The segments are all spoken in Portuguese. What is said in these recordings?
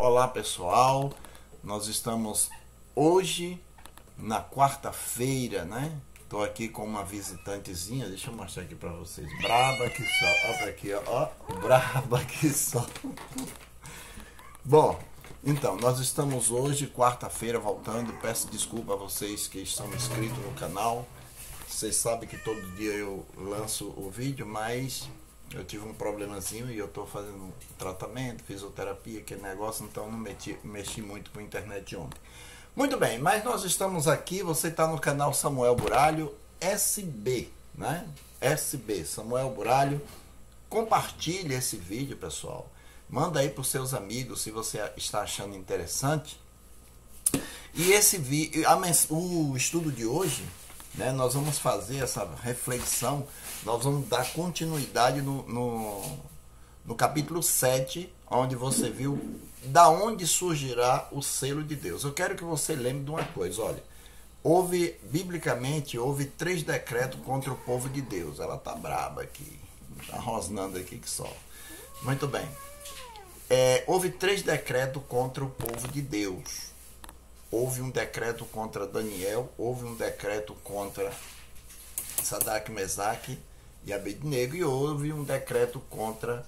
Olá pessoal, nós estamos hoje na quarta-feira, né? Tô aqui com uma visitantezinha, deixa eu mostrar aqui para vocês. Braba que só, olha aqui, ó, braba que só. Bom, então, nós estamos hoje, quarta-feira, voltando. Peço desculpa a vocês que estão inscritos no canal. Vocês sabem que todo dia eu lanço o vídeo, mas eu tive um problemazinho e eu estou fazendo um tratamento, fisioterapia, aquele negócio, então não mexi muito com a internet ontem. Muito bem, mas nós estamos aqui, você está no canal Samuel Buralho SB, né? SB, Samuel Buralho. Compartilhe esse vídeo, pessoal. Manda aí para os seus amigos se você está achando interessante. E esse vídeo, o estudo de hoje, né, nós vamos fazer essa reflexão, nós vamos dar continuidade no capítulo 7, onde você viu da onde surgirá o selo de Deus. Eu quero que você lembre de uma coisa, olha, biblicamente, houve 3 decretos contra o povo de Deus. Ela tá braba aqui, tá rosnando aqui que só. Muito bem. Houve 3 decretos contra o povo de Deus. Houve um decreto contra Daniel, houve um decreto contra Sadraque, Mesaque e Abednego, e houve um decreto contra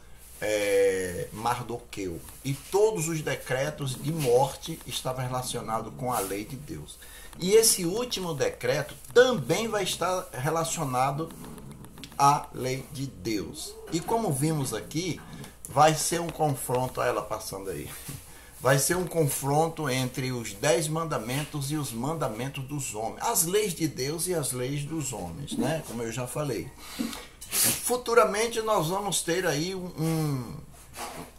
Mardoqueu. E todos os decretos de morte estavam relacionados com a lei de Deus. E esse último decreto também vai estar relacionado à lei de Deus. E como vimos aqui, vai ser um confronto, olha ela passando aí, vai ser um confronto entre os 10 mandamentos e os mandamentos dos homens, as leis de Deus e as leis dos homens, né? Como eu já falei. Futuramente nós vamos ter aí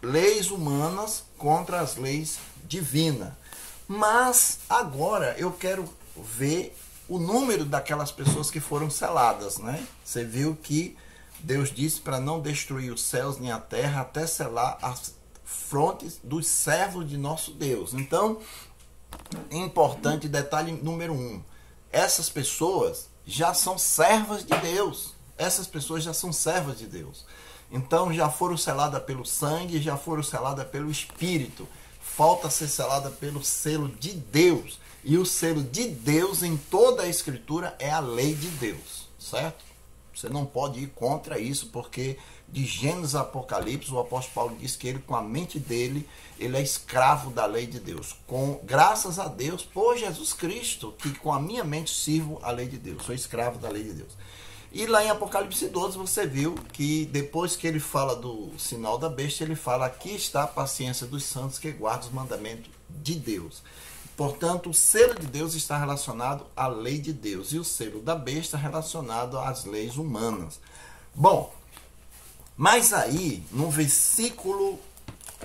leis humanas contra as leis divinas. Mas agora eu quero ver o número daquelas pessoas que foram seladas, né? Você viu que Deus disse para não destruir os céus nem a terra até selar as frontes dos servos de nosso Deus. Então, importante detalhe número 1. Essas pessoas já são servas de Deus. Essas pessoas já são servas de Deus. Então, já foram seladas pelo sangue, já foram seladas pelo Espírito. Falta ser selada pelo selo de Deus. E o selo de Deus em toda a Escritura é a lei de Deus, certo? Você não pode ir contra isso, porque de Gênesis a Apocalipse, o apóstolo Paulo diz que ele, com a mente dele, ele é escravo da lei de Deus. Graças a Deus, por Jesus Cristo, que com a minha mente sirvo a lei de Deus. Sou escravo da lei de Deus. E lá em Apocalipse 12, você viu que depois que ele fala do sinal da besta, ele fala: aqui está a paciência dos santos que guardam os mandamentos de Deus. Portanto, o selo de Deus está relacionado à lei de Deus e o selo da besta relacionado às leis humanas. Bom, mas aí, no versículo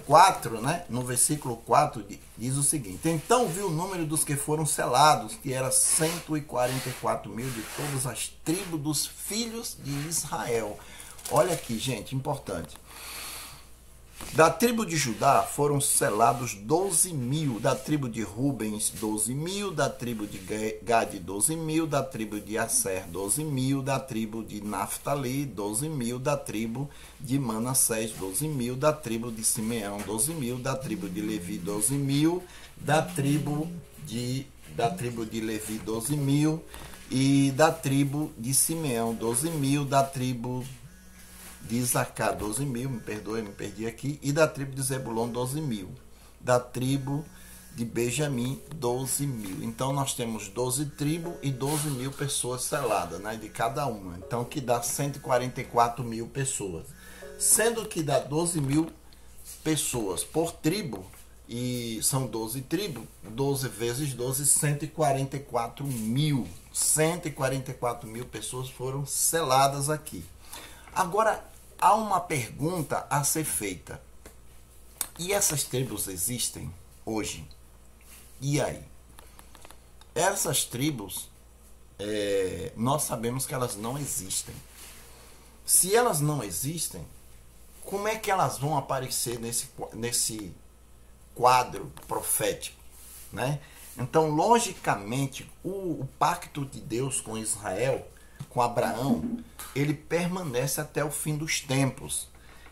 4, né? No versículo 4 diz o seguinte: então viu o número dos que foram selados, que era 144 mil de todas as tribos dos filhos de Israel. Olha aqui, gente, importante. Da tribo de Judá foram selados 12 mil, da tribo de Rubens 12 mil, da tribo de Gade 12 mil, da tribo de Asser 12 mil, da tribo de Naftali 12 mil, da tribo de Manassés 12 mil, da tribo de Simeão 12 mil, da tribo de Levi 12 mil, da tribo de Levi 12 mil, e da tribo de Simeão 12 mil, da tribo de Isacar 12 mil, me perdoe, me perdi aqui, e da tribo de Zebulon 12 mil, da tribo de Benjamim 12 mil. Então nós temos 12 tribos e 12 mil pessoas seladas, né, de cada uma. Então que dá 144 mil pessoas, sendo que dá 12 mil pessoas por tribo, e são 12 tribos, 12 vezes 12, 144 mil. 144 mil pessoas foram seladas aqui. Agora, há uma pergunta a ser feita. E essas tribos existem hoje? E aí? Essas tribos, nós sabemos que elas não existem. Se elas não existem, como é que elas vão aparecer nesse quadro profético, né? Então, logicamente, o pacto de Deus com Israel, com Abraão, ele permanece até o fim dos tempos.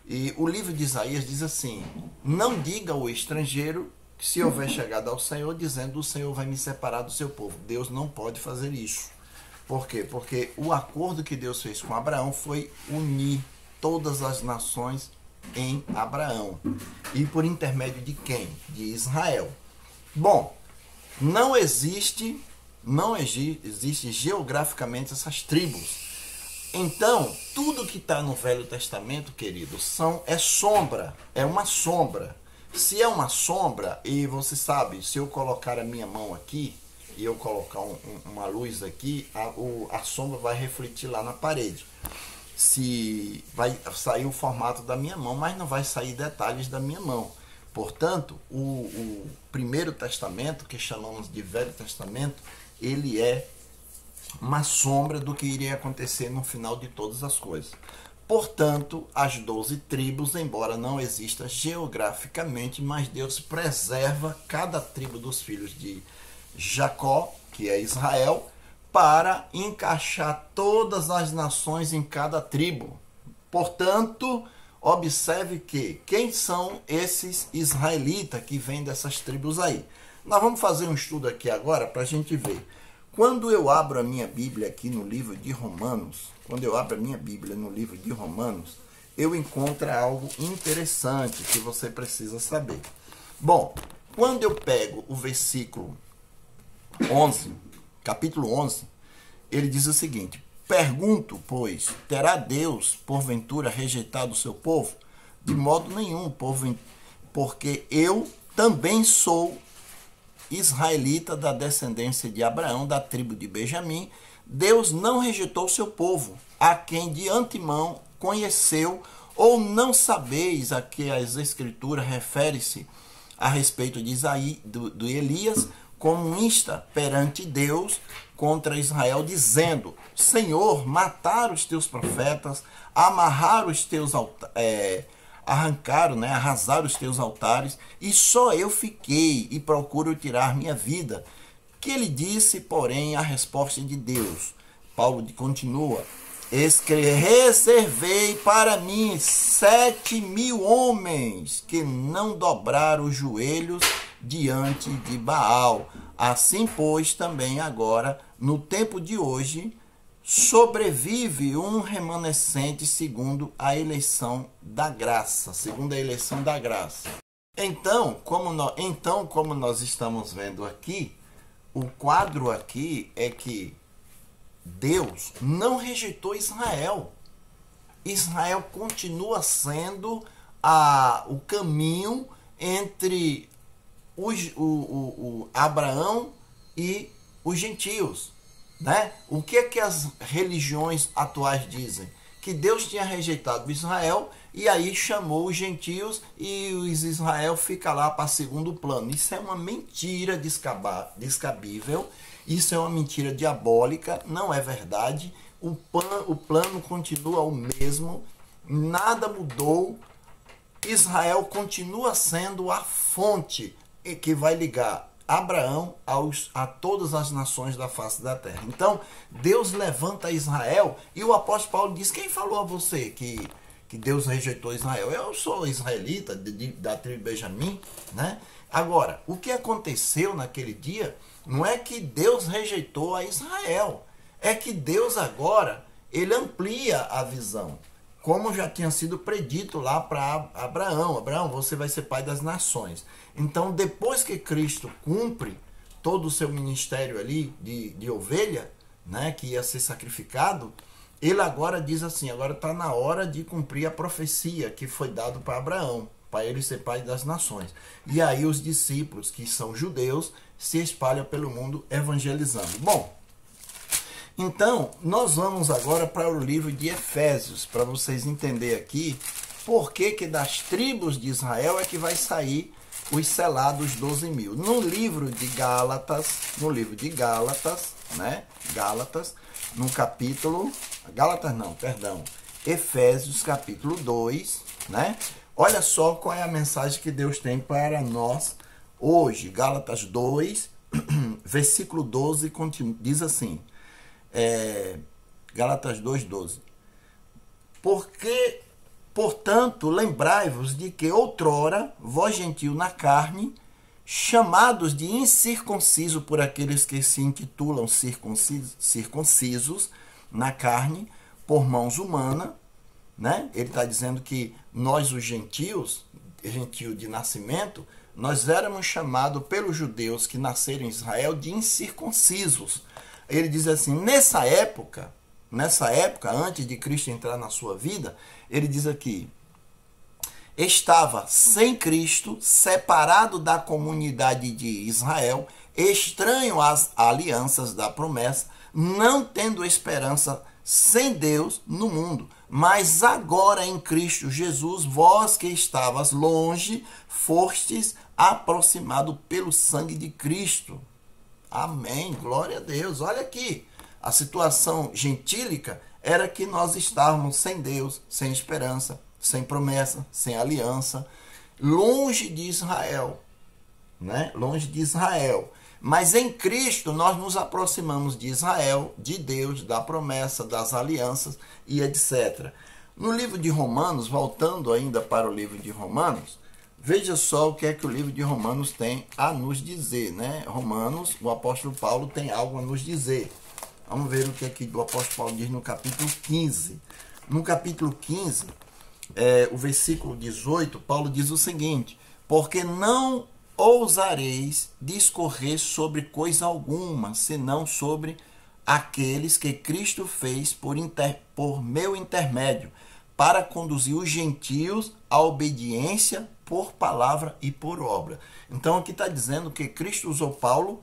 E o livro de Isaías diz assim: não diga ao estrangeiro que se houver chegado ao Senhor, dizendo: o Senhor vai me separar do seu povo. Deus não pode fazer isso. Por quê? Porque o acordo que Deus fez com Abraão foi unir todas as nações em Abraão. E por intermédio de quem? De Israel. Bom, não existe geograficamente essas tribos. Então, tudo que está no Velho Testamento, querido, é sombra, é uma sombra. Se é uma sombra, e você sabe, se eu colocar a minha mão aqui, e eu colocar uma luz aqui, a sombra vai refletir lá na parede. Se vai sair o formato da minha mão, mas não vai sair detalhes da minha mão. Portanto, o Primeiro Testamento, que chamamos de Velho Testamento, ele é uma sombra do que iria acontecer no final de todas as coisas. Portanto, as 12 tribos, embora não exista geograficamente, mas Deus preserva cada tribo dos filhos de Jacó, que é Israel, para encaixar todas as nações em cada tribo. Portanto, observe que quem são esses israelitas que vêm dessas tribos aí. Nós vamos fazer um estudo aqui agora para a gente ver. Quando eu abro a minha Bíblia aqui no livro de Romanos, eu encontro algo interessante que você precisa saber. Bom, quando eu pego o versículo 11, capítulo 11, ele diz o seguinte: pergunto, pois, terá Deus, porventura, rejeitado o seu povo? De modo nenhum, porque eu também sou israelita da descendência de Abraão, da tribo de Benjamim. Deus não rejeitou o seu povo, a quem de antemão conheceu. Ou não sabeis a que as escrituras refere-se a respeito de do Elias, como insta perante Deus contra Israel, dizendo: Senhor, matar os teus profetas, amarrar os teus arrasar os teus altares, e só eu fiquei e procuro tirar minha vida. Que ele disse, porém, a resposta de Deus. Paulo continua: reservei para mim 7.000 homens que não dobraram os joelhos diante de Baal. Assim, pois, também agora, no tempo de hoje, sobrevive um remanescente segundo a eleição da graça. Então, como nós estamos vendo aqui, o quadro aqui é que Deus não rejeitou Israel. Israel continua sendo o caminho entre Abraão e os gentios, né? O que é que as religiões atuais dizem? Que Deus tinha rejeitado Israel e aí chamou os gentios e os Israel fica lá para segundo plano. Isso é uma mentira descabível, isso é uma mentira diabólica, não é verdade. O plano continua o mesmo, nada mudou. Israel continua sendo a fonte que vai ligar Abraão a todas as nações da face da terra. Então, Deus levanta Israel e o apóstolo Paulo diz: quem falou a você que Deus rejeitou Israel? Eu sou israelita da tribo de Benjamim, né? Agora, o que aconteceu naquele dia não é que Deus rejeitou a Israel, é que Deus agora, ele amplia a visão. Como já tinha sido predito lá para Abraão: Abraão, você vai ser pai das nações. Então, depois que Cristo cumpre todo o seu ministério ali de ovelha, né, que ia ser sacrificado, ele agora diz assim: agora está na hora de cumprir a profecia que foi dado para Abraão, para ele ser pai das nações. E aí os discípulos, que são judeus, se espalham pelo mundo evangelizando. Bom, então, nós vamos agora para o livro de Efésios, para vocês entenderem aqui por que das tribos de Israel é que vai sair os selados 12.000. No livro de Gálatas, né? No capítulo... Efésios, capítulo 2, né? Olha só qual é a mensagem que Deus tem para nós hoje. Gálatas 2, versículo 12, diz assim... Gálatas 2:12. Porque Portanto, lembrai-vos de que outrora, vós gentil na carne, chamados de incircunciso por aqueles que se intitulam circuncisos na carne, por mãos humanas, né? Ele está dizendo que nós, os gentios, gentio de nascimento, nós éramos chamados pelos judeus que nasceram em Israel de incircuncisos. Ele diz assim, nessa época, antes de Cristo entrar na sua vida, ele diz aqui, estava sem Cristo, separado da comunidade de Israel, estranho às alianças da promessa, não tendo esperança sem Deus no mundo. Mas agora em Cristo Jesus, vós que estavas longe, fostes aproximados pelo sangue de Cristo. Amém, glória a Deus. Olha aqui, a situação gentílica era que nós estávamos sem Deus, sem esperança, sem promessa, sem aliança, longe de Israel, né? Longe de Israel. Mas em Cristo nós nos aproximamos de Israel, de Deus, da promessa, das alianças e etc. No livro de Romanos, voltando ainda para o livro de Romanos, veja só o que é que o livro de Romanos tem a nos dizer, né? Romanos, o apóstolo Paulo tem algo a nos dizer. Vamos ver o que é que o apóstolo Paulo diz no capítulo 15. No capítulo 15, o versículo 18, Paulo diz o seguinte, porque não ousareis discorrer sobre coisa alguma, senão sobre aqueles que Cristo fez por meu intermédio, para conduzir os gentios à obediência por palavra e por obra. Então aqui está dizendo que Cristo usou Paulo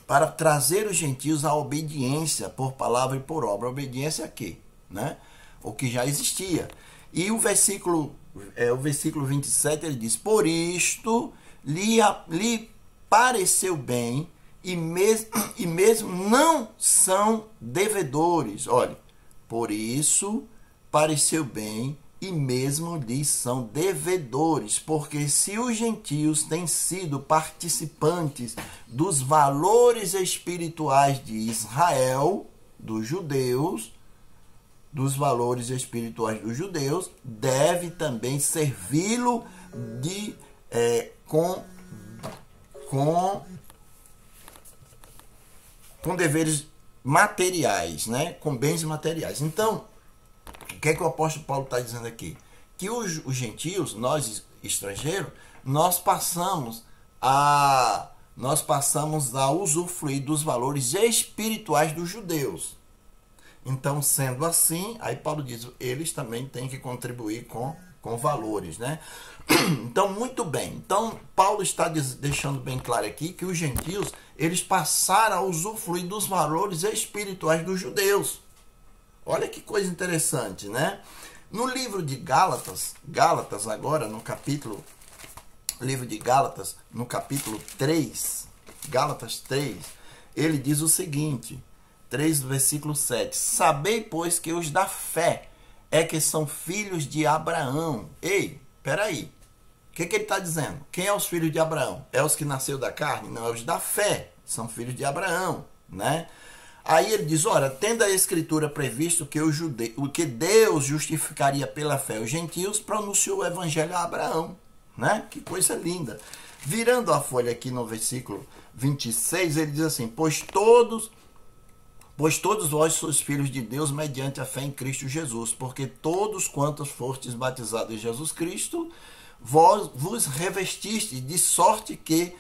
para trazer os gentios à obediência por palavra e por obra. Obediência a quê? Né? O que já existia. E o versículo 27, ele diz, por isto lhe pareceu bem e mesmo não são devedores. Olha, por isso pareceu bem e mesmo lhes são devedores, porque se os gentios têm sido participantes dos valores espirituais de Israel, dos judeus, deve também servi-lo com deveres materiais, né? Com bens materiais. Então, o que é que o apóstolo Paulo está dizendo aqui? Que os gentios, nós estrangeiros, nós passamos a usufruir dos valores espirituais dos judeus. Então, sendo assim, aí Paulo diz, eles também têm que contribuir com valores, né? Então, muito bem. Então, Paulo está deixando bem claro aqui que os gentios, eles passaram a usufruir dos valores espirituais dos judeus. Olha que coisa interessante, né? No livro de Gálatas agora, livro de Gálatas, no capítulo 3, Gálatas 3, ele diz o seguinte, 3 do versículo 7, sabei, pois, que os da fé é que são filhos de Abraão. Ei, peraí, o que ele está dizendo? Quem é os filhos de Abraão? É os que nasceu da carne? Não, é os da fé, são filhos de Abraão, né? Aí ele diz, ora, tendo a escritura previsto que que Deus justificaria pela fé os gentios, pronunciou o evangelho a Abraão, né? Que coisa linda. Virando a folha aqui no versículo 26, ele diz assim, pois todos vós sois filhos de Deus mediante a fé em Cristo Jesus, porque todos quantos fostes batizados em Jesus Cristo, vós vos revestistes, de sorte que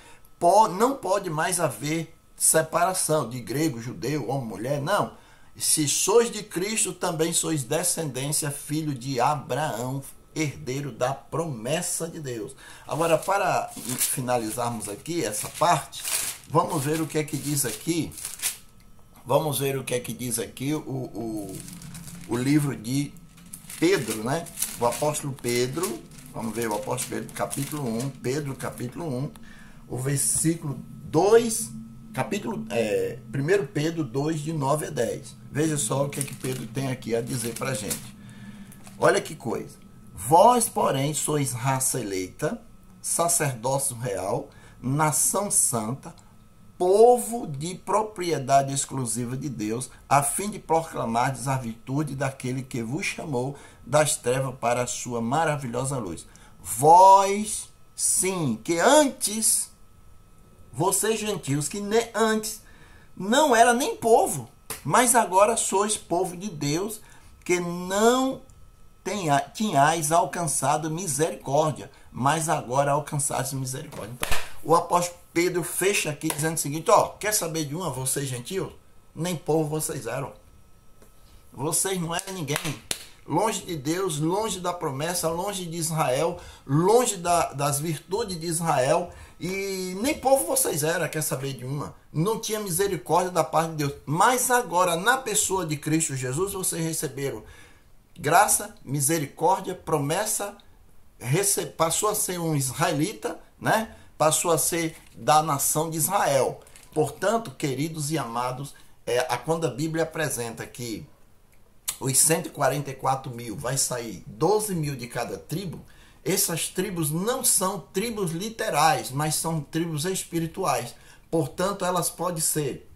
não pode mais haver separação de grego, judeu, homem, mulher, não. Se sois de Cristo, também sois descendência, filho de Abraão, herdeiro da promessa de Deus. Agora, para finalizarmos aqui essa parte, vamos ver o que é que diz aqui. Vamos ver o que é que diz aqui o livro de Pedro, né? O apóstolo Pedro, vamos ver o apóstolo Pedro, capítulo 1, Pedro, capítulo 1, o versículo 2, 1 Pedro 2, de 9 a 10. Veja só o que é que Pedro tem aqui a dizer para a gente. Olha que coisa. Vós, porém, sois raça eleita, sacerdócio real, nação santa, povo de propriedade exclusiva de Deus, a fim de proclamar a virtude daquele que vos chamou das trevas para a sua maravilhosa luz. Vós, sim, que antes, vocês gentios, que antes não era nem povo, mas agora sois povo de Deus, que não tinhais alcançado misericórdia, mas agora alcançaste misericórdia. Então, o apóstolo Pedro fecha aqui dizendo o seguinte, ó, quer saber de uma, vocês gentios? Nem povo vocês eram. Vocês não eram ninguém. Longe de Deus, longe da promessa, longe de Israel, longe das virtudes de Israel, e nem povo vocês eram, quer saber de uma. Não tinha misericórdia da parte de Deus. Mas agora, na pessoa de Cristo Jesus, vocês receberam graça, misericórdia, promessa, passou a ser um israelita, né? Passou a ser da nação de Israel. Portanto, queridos e amados, quando a Bíblia apresenta que os 144 mil vai sair 12 mil de cada tribo, essas tribos não são tribos literais, mas são tribos espirituais. Portanto, elas podem ser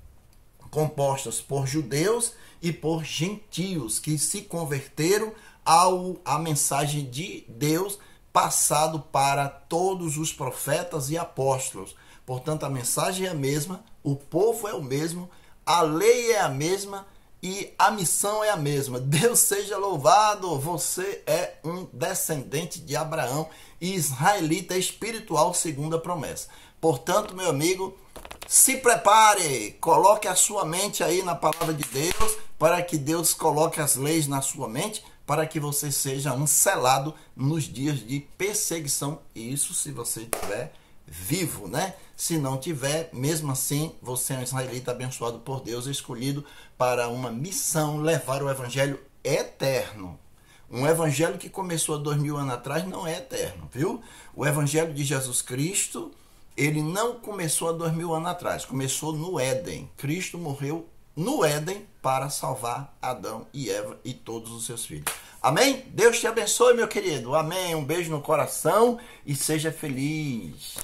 compostas por judeus e por gentios que se converteram à mensagem de Deus passado para todos os profetas e apóstolos. Portanto, a mensagem é a mesma, o povo é o mesmo, a lei é a mesma e a missão é a mesma. Deus seja louvado, você é um descendente de Abraão e israelita espiritual segundo a promessa. Portanto, meu amigo, se prepare, coloque a sua mente aí na palavra de Deus, para que Deus coloque as leis na sua mente, para que você seja um selado nos dias de perseguição. E isso se você estiver vivo, né? Se não tiver, mesmo assim, você é um israelita abençoado por Deus, escolhido para uma missão, levar o evangelho eterno. Um evangelho que começou há 2000 anos atrás não é eterno, viu? O evangelho de Jesus Cristo, ele não começou há 2000 anos atrás, começou no Éden. Cristo morreu no Éden para salvar Adão e Eva e todos os seus filhos. Amém? Deus te abençoe, meu querido. Amém. Um beijo no coração e seja feliz.